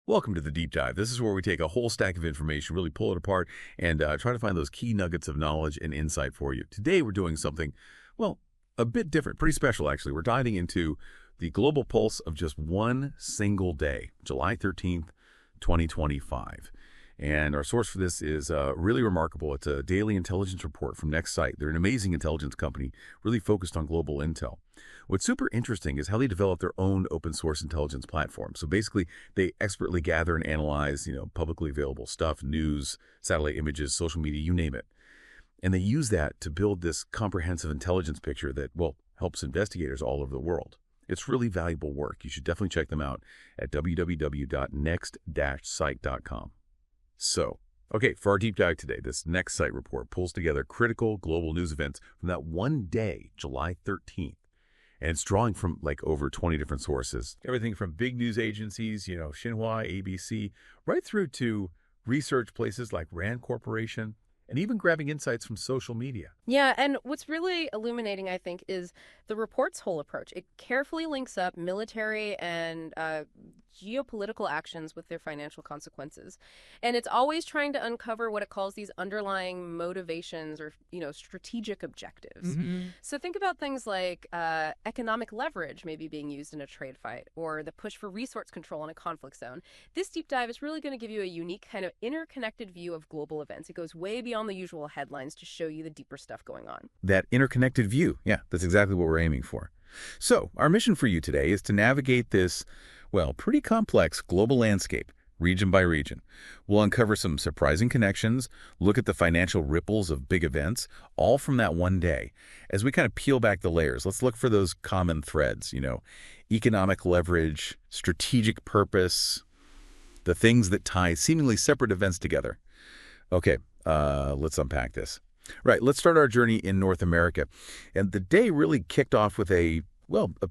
Welcome to the Deep Dive. This is where we take a whole stack of information, really pull it apart, and try to find those key nuggets of knowledge and insight for you. Today, we're doing something, well, a bit different, pretty special, actually. We're diving into the global pulse of just one single day, July 13th, 2025. And our source for this is really remarkable. It's a daily intelligence report from NextSight. They're an amazing intelligence company, really focused on global intel. What's super interesting is how they develop their own open source intelligence platform. So basically, they expertly gather and analyze, publicly available stuff, news, satellite images, social media, you name it. And they use that to build this comprehensive intelligence picture that, well, helps investigators all over the world. It's really valuable work. You should definitely check them out at www.next-sight.com. So, okay, for our deep dive today, this NextSight report pulls together critical global news events from that one day, July 13th. And it's drawing from like over 20 different sources. Everything from big news agencies, Xinhua, ABC, right through to research places like RAND Corporation, and even grabbing insights from social media. Yeah, and what's really illuminating, I think, is the report's whole approach. It carefully links up military and geopolitical actions with their financial consequences. And it's always trying to uncover what it calls these underlying motivations or, strategic objectives. So think about things like economic leverage maybe being used in a trade fight or the push for resource control in a conflict zone. This deep dive is really going to give you a unique kind of interconnected view of global events. It goes way beyond the usual headlines to show you the deeper stuff going on. That interconnected view. Yeah, that's exactly what we're aiming for. So our mission for you today is to navigate this, well, pretty complex global landscape, region by region. We'll uncover some surprising connections, look at the financial ripples of big events, all from that one day. As we kind of peel back the layers, let's look for those common threads, economic leverage, strategic purpose, the things that tie seemingly separate events together. Okay, let's unpack this. Right, let's start our journey in North America. And the day really kicked off with a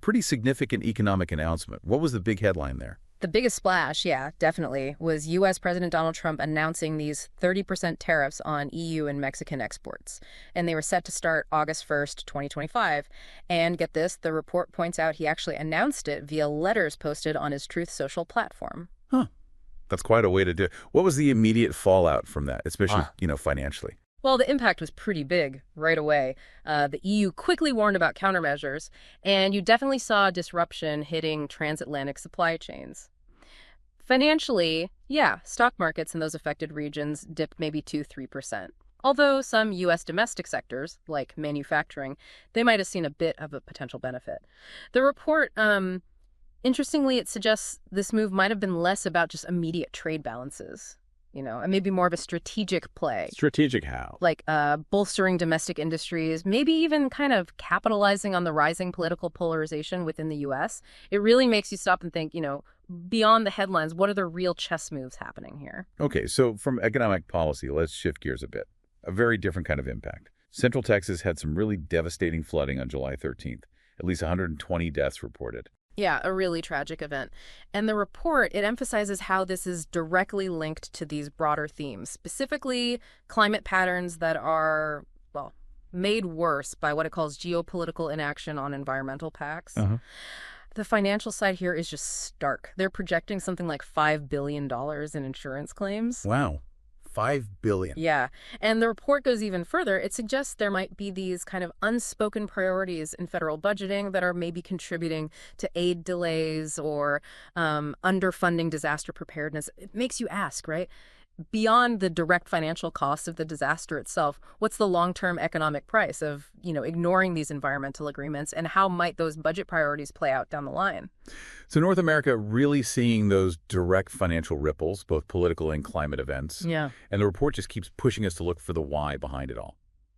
pretty significant economic announcement. What was the big headline there? The biggest splash, yeah, definitely, was U.S. President Donald Trump announcing these 30% tariffs on EU and Mexican exports. And they were set to start August 1st, 2025. And get this, the report points out he actually announced it via letters posted on his Truth Social platform. Huh. That's quite a way to do it. What was the immediate fallout from that, especially, financially? Well, the impact was pretty big right away. The EU quickly warned about countermeasures, and you definitely saw disruption hitting transatlantic supply chains. Financially, yeah, stock markets in those affected regions dipped maybe 2-3%. Although some U.S. domestic sectors, like manufacturing, they might have seen a bit of a potential benefit. The report, interestingly, it suggests this move might have been less about just immediate trade balances. And maybe more of a strategic play. Strategic how? Like bolstering domestic industries, maybe even kind of capitalizing on the rising political polarization within the U.S. It really makes you stop and think, beyond the headlines, what are the real chess moves happening here? Okay, so from economic policy, let's shift gears a bit. A very different kind of impact. Central Texas had some really devastating flooding on July 13th. At least 120 deaths reported. Yeah, a really tragic event. And the report, it emphasizes how this is directly linked to these broader themes, specifically climate patterns that are, well, made worse by what it calls geopolitical inaction on environmental pacts. The financial side here is just stark. They're projecting something like $5 billion in insurance claims. Wow. $5 billion. Yeah. And the report goes even further. It suggests there might be these kind of unspoken priorities in federal budgeting that are maybe contributing to aid delays or underfunding disaster preparedness. It makes you ask, right? Beyond the direct financial costs of the disaster itself, what's the long-term economic price of, ignoring these environmental agreements, and how might those budget priorities play out down the line? So North America really seeing those direct financial ripples, both political and climate events. Yeah. And the report just keeps pushing us to look for the why behind it all.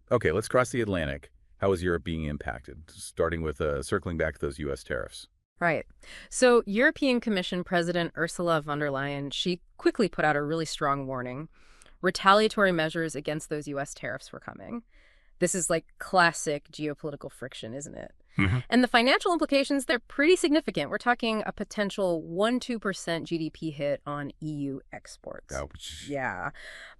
Okay, let's cross the Atlantic. How is Europe being impacted? Starting with circling back to those U.S. tariffs. Right. So European Commission President Ursula von der Leyen, she quickly put out a really strong warning. Retaliatory measures against those U.S. tariffs were coming. This is like classic geopolitical friction, isn't it? And the financial implications, they're pretty significant. We're talking a potential 1-2% GDP hit on EU exports. Ouch. Yeah.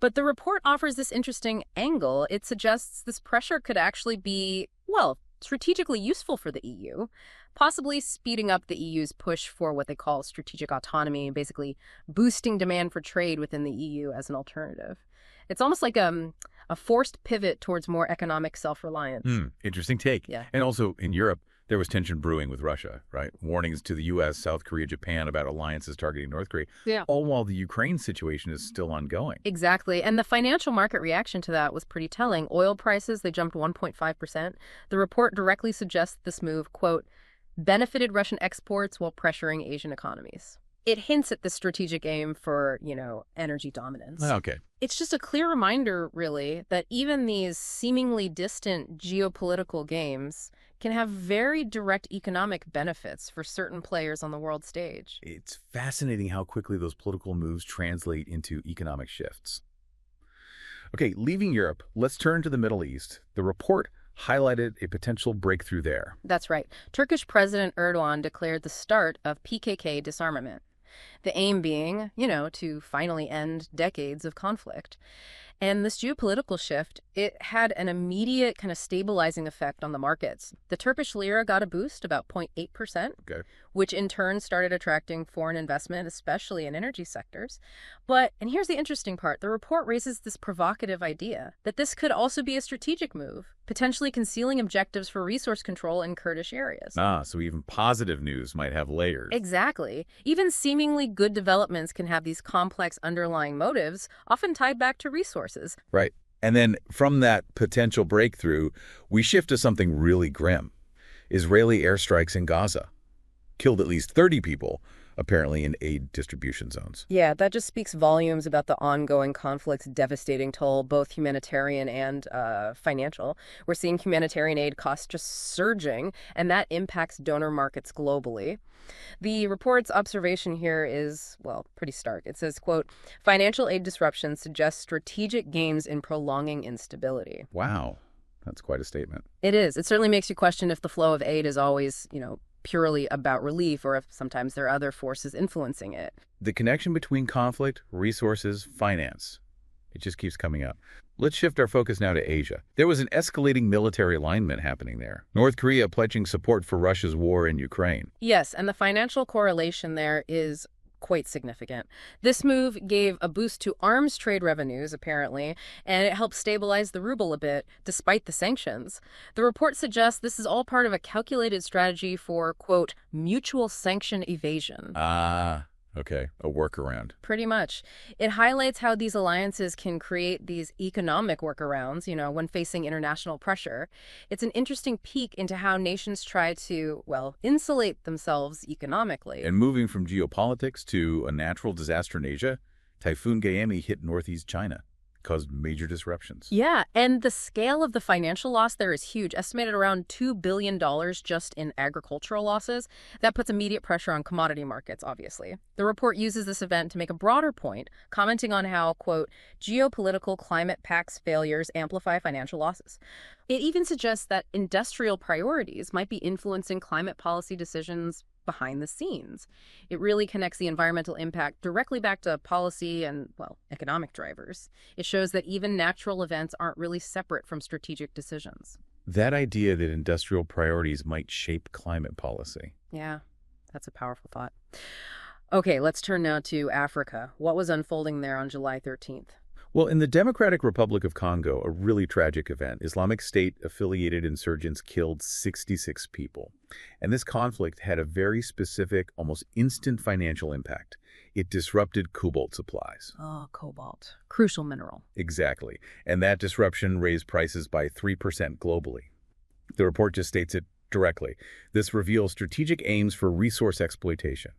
But the report offers this interesting angle. It suggests this pressure could actually be, well, strategically useful for the EU, possibly speeding up the EU's push for what they call strategic autonomy, basically boosting demand for trade within the EU as an alternative. It's almost like a forced pivot towards more economic self-reliance. Interesting take. Yeah. And also in Europe, there was tension brewing with Russia, right? Warnings to the U.S., South Korea, Japan about alliances targeting North Korea, Yeah. all while the Ukraine situation is still ongoing. Exactly. And the financial market reaction to that was pretty telling. Oil prices, they jumped 1.5%. The report directly suggests this move, quote, benefited Russian exports while pressuring Asian economies. It hints at the strategic aim for, energy dominance. Okay. It's just a clear reminder, really, that even these seemingly distant geopolitical games can have very direct economic benefits for certain players on the world stage. It's fascinating how quickly those political moves translate into economic shifts. Okay, leaving Europe, let's turn to the Middle East. The report highlighted a potential breakthrough there. That's right. Turkish President Erdogan declared the start of PKK disarmament. The aim being, to finally end decades of conflict. And this geopolitical shift, it had an immediate kind of stabilizing effect on the markets. The Turkish lira got a boost, about 0.8%, Okay. which in turn started attracting foreign investment, especially in energy sectors. But, and here's the interesting part, the report raises this provocative idea that this could also be a strategic move, potentially concealing objectives for resource control in Kurdish areas. So even positive news might have layers. Exactly. Even seemingly good developments can have these complex underlying motives, often tied back to resources. Right. And then from that potential breakthrough, we shift to something really grim. Israeli airstrikes in Gaza killed at least 30 people, apparently in aid distribution zones. Yeah, that just speaks volumes about the ongoing conflict's devastating toll, both humanitarian and financial. We're seeing humanitarian aid costs just surging, and that impacts donor markets globally. The report's observation here is, pretty stark. It says, quote, financial aid disruptions suggest strategic gains in prolonging instability. Wow, that's quite a statement. It is. It certainly makes you question if the flow of aid is always, purely about relief, or if sometimes there are other forces influencing it. The connection between conflict, resources, finance, it just keeps coming up. Let's shift our focus now to Asia. There was an escalating military alignment happening there. North Korea pledging support for Russia's war in Ukraine. Yes, and the financial correlation there is quite significant. This move gave a boost to arms trade revenues, apparently, and it helped stabilize the ruble a bit, despite the sanctions. The report suggests this is all part of a calculated strategy for, quote, mutual sanction evasion. Okay, a workaround. Pretty much. It highlights how these alliances can create these economic workarounds, when facing international pressure. It's an interesting peek into how nations try to, insulate themselves economically. And moving from geopolitics to a natural disaster in Asia, Typhoon Gaemi hit northeast China, caused major disruptions. Yeah, and the scale of the financial loss there is huge, estimated around $2 billion just in agricultural losses. That puts immediate pressure on commodity markets, obviously. The report uses this event to make a broader point, commenting on how, quote, geopolitical climate pacts failures amplify financial losses. It even suggests that industrial priorities might be influencing climate policy decisions behind the scenes. It really connects the environmental impact directly back to policy and, economic drivers. It shows that even natural events aren't really separate from strategic decisions. That idea that industrial priorities might shape climate policy. Yeah, that's a powerful thought. Okay, let's turn now to Africa. What was unfolding there on July 13th? Well, in the Democratic Republic of Congo, a really tragic event, Islamic State-affiliated insurgents killed 66 people. And this conflict had a very specific, almost instant financial impact. It disrupted cobalt supplies. Oh, cobalt. Crucial mineral. Exactly. And that disruption raised prices by 3% globally. The report just states it directly. This reveals strategic aims for resource exploitation.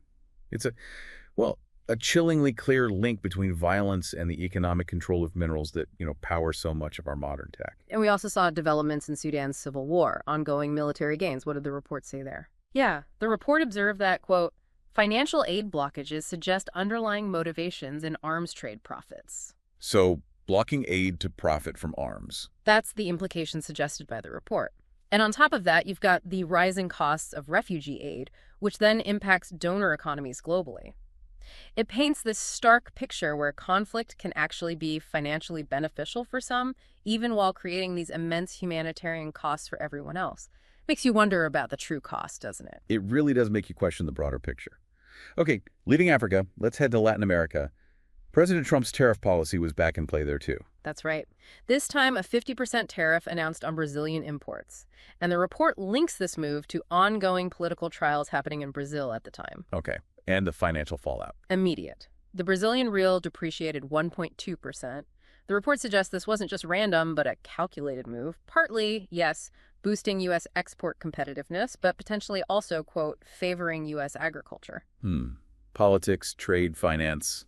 It's a chillingly clear link between violence and the economic control of minerals that, power so much of our modern tech. And we also saw developments in Sudan's civil war, ongoing military gains. What did the report say there? Yeah, the report observed that, quote, financial aid blockages suggest underlying motivations in arms trade profits. So, blocking aid to profit from arms. That's the implication suggested by the report. And on top of that, you've got the rising costs of refugee aid, which then impacts donor economies globally. It paints this stark picture where conflict can actually be financially beneficial for some, even while creating these immense humanitarian costs for everyone else. Makes you wonder about the true cost, doesn't it? It really does make you question the broader picture. Okay, leaving Africa, let's head to Latin America. President Trump's tariff policy was back in play there too. That's right. This time, a 50% tariff announced on Brazilian imports. And the report links this move to ongoing political trials happening in Brazil at the time. Okay, and the financial fallout. Immediate. The Brazilian real depreciated 1.2%. The report suggests this wasn't just random, but a calculated move. Partly, yes, boosting U.S. export competitiveness, but potentially also, quote, favoring U.S. agriculture. Politics, trade, finance,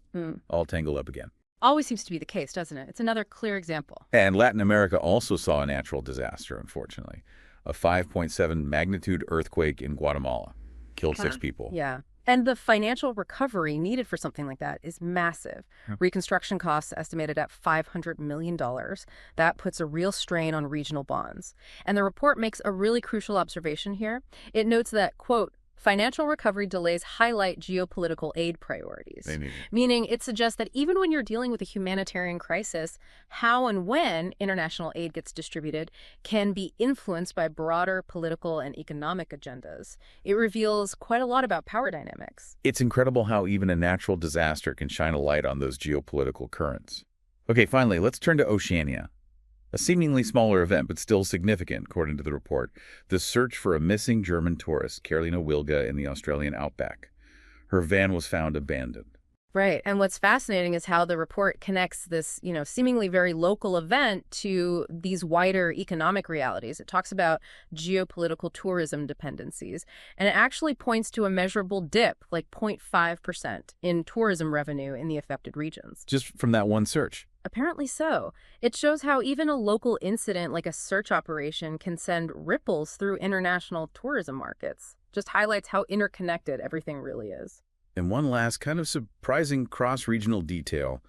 all tangled up again. Always seems to be the case, doesn't it? It's another clear example. And Latin America also saw a natural disaster, unfortunately. A 5.7 magnitude earthquake in Guatemala killed 6 people. Yeah. And the financial recovery needed for something like that is massive. Reconstruction costs estimated at $500 million. That puts a real strain on regional bonds. And the report makes a really crucial observation here. It notes that, quote, financial recovery delays highlight geopolitical aid priorities, meaning it suggests that even when you're dealing with a humanitarian crisis, how and when international aid gets distributed can be influenced by broader political and economic agendas. It reveals quite a lot about power dynamics. It's incredible how even a natural disaster can shine a light on those geopolitical currents. Okay, finally, let's turn to Oceania. A seemingly smaller event, but still significant, according to the report, the search for a missing German tourist, Carolina Wilga, in the Australian outback. Her van was found abandoned. Right. And what's fascinating is how the report connects this, seemingly very local event to these wider economic realities. It talks about geopolitical tourism dependencies, and it actually points to a measurable dip, like 0.5% in tourism revenue in the affected regions. Just from that one search? Apparently so. It shows how even a local incident like a search operation can send ripples through international tourism markets. Just highlights how interconnected everything really is. And one last kind of surprising cross-regional detail.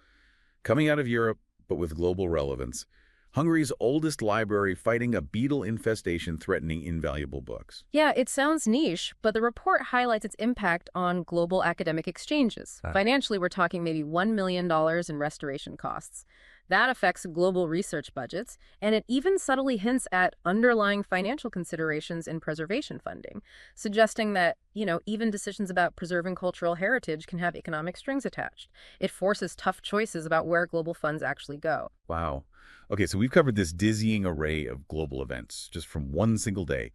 Coming out of Europe, but with global relevance, Hungary's oldest library fighting a beetle infestation threatening invaluable books. Yeah, it sounds niche, but the report highlights its impact on global academic exchanges. Financially, we're talking maybe $1 million in restoration costs. That affects global research budgets, and it even subtly hints at underlying financial considerations in preservation funding, suggesting that, even decisions about preserving cultural heritage can have economic strings attached. It forces tough choices about where global funds actually go. Wow. Okay, so we've covered this dizzying array of global events just from one single day.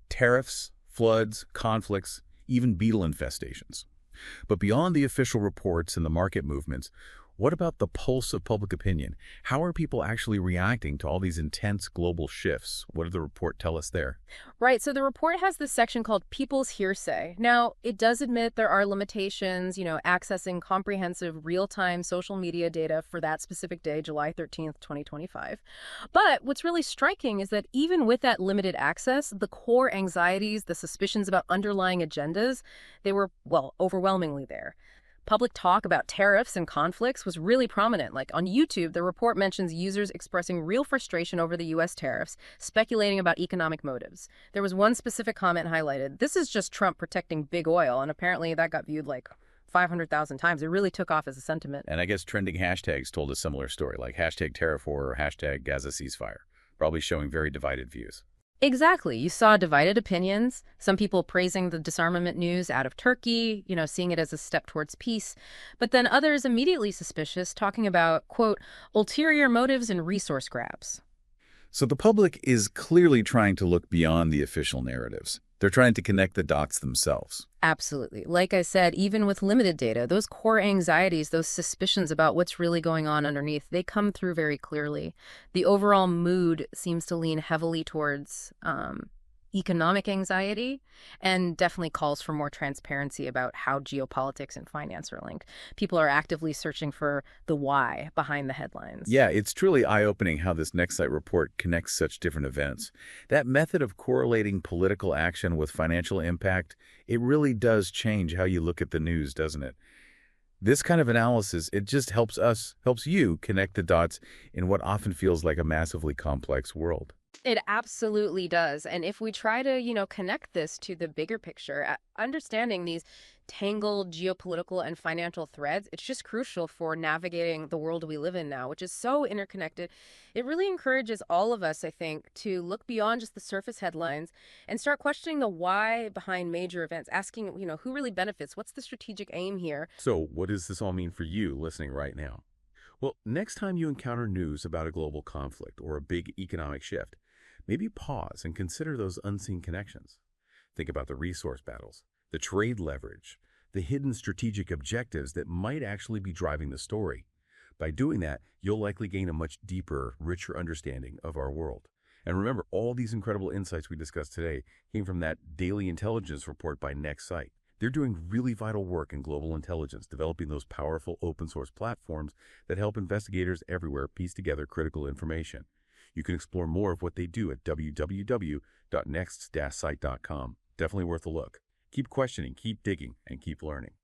Tariffs, floods, conflicts, even beetle infestations. But beyond the official reports and the market movements, what about the pulse of public opinion? How are people actually reacting to all these intense global shifts? What did the report tell us there? Right, so the report has this section called People's Hearsay. Now, it does admit there are limitations, accessing comprehensive real-time social media data for that specific day, July 13th, 2025. But what's really striking is that even with that limited access, the core anxieties, the suspicions about underlying agendas, they were, overwhelmingly there. Public talk about tariffs and conflicts was really prominent. Like on YouTube, the report mentions users expressing real frustration over the U.S. tariffs, speculating about economic motives. There was one specific comment highlighted, "This is just Trump protecting big oil," and apparently that got viewed like 500,000 times. It really took off as a sentiment. And I guess trending hashtags told a similar story, like hashtag tariff war or hashtag Gaza ceasefire, probably showing very divided views. Exactly. You saw divided opinions, some people praising the disarmament news out of Turkey, seeing it as a step towards peace, but then others immediately suspicious, talking about, quote, ulterior motives and resource grabs. So the public is clearly trying to look beyond the official narratives. They're trying to connect the dots themselves. Absolutely. Like I said, even with limited data, those core anxieties, those suspicions about what's really going on underneath, they come through very clearly. The overall mood seems to lean heavily towards economic anxiety, and definitely calls for more transparency about how geopolitics and finance are linked. People are actively searching for the why behind the headlines. Yeah, it's truly eye-opening how this Nextlight report connects such different events. That method of correlating political action with financial impact, it really does change how you look at the news, doesn't it? This kind of analysis, it just helps you connect the dots in what often feels like a massively complex world. It absolutely does. And if we try to, connect this to the bigger picture, understanding these tangled geopolitical and financial threads, it's just crucial for navigating the world we live in now, which is so interconnected. It really encourages all of us, I think, to look beyond just the surface headlines and start questioning the why behind major events, asking, who really benefits? What's the strategic aim here? So what does this all mean for you listening right now? Well, next time you encounter news about a global conflict or a big economic shift, maybe pause and consider those unseen connections. Think about the resource battles, the trade leverage, the hidden strategic objectives that might actually be driving the story. By doing that, you'll likely gain a much deeper, richer understanding of our world. And remember, all these incredible insights we discussed today came from that daily intelligence report by NextSight. They're doing really vital work in global intelligence, developing those powerful open source platforms that help investigators everywhere piece together critical information. You can explore more of what they do at www.next-site.com. Definitely worth a look. Keep questioning, keep digging, and keep learning.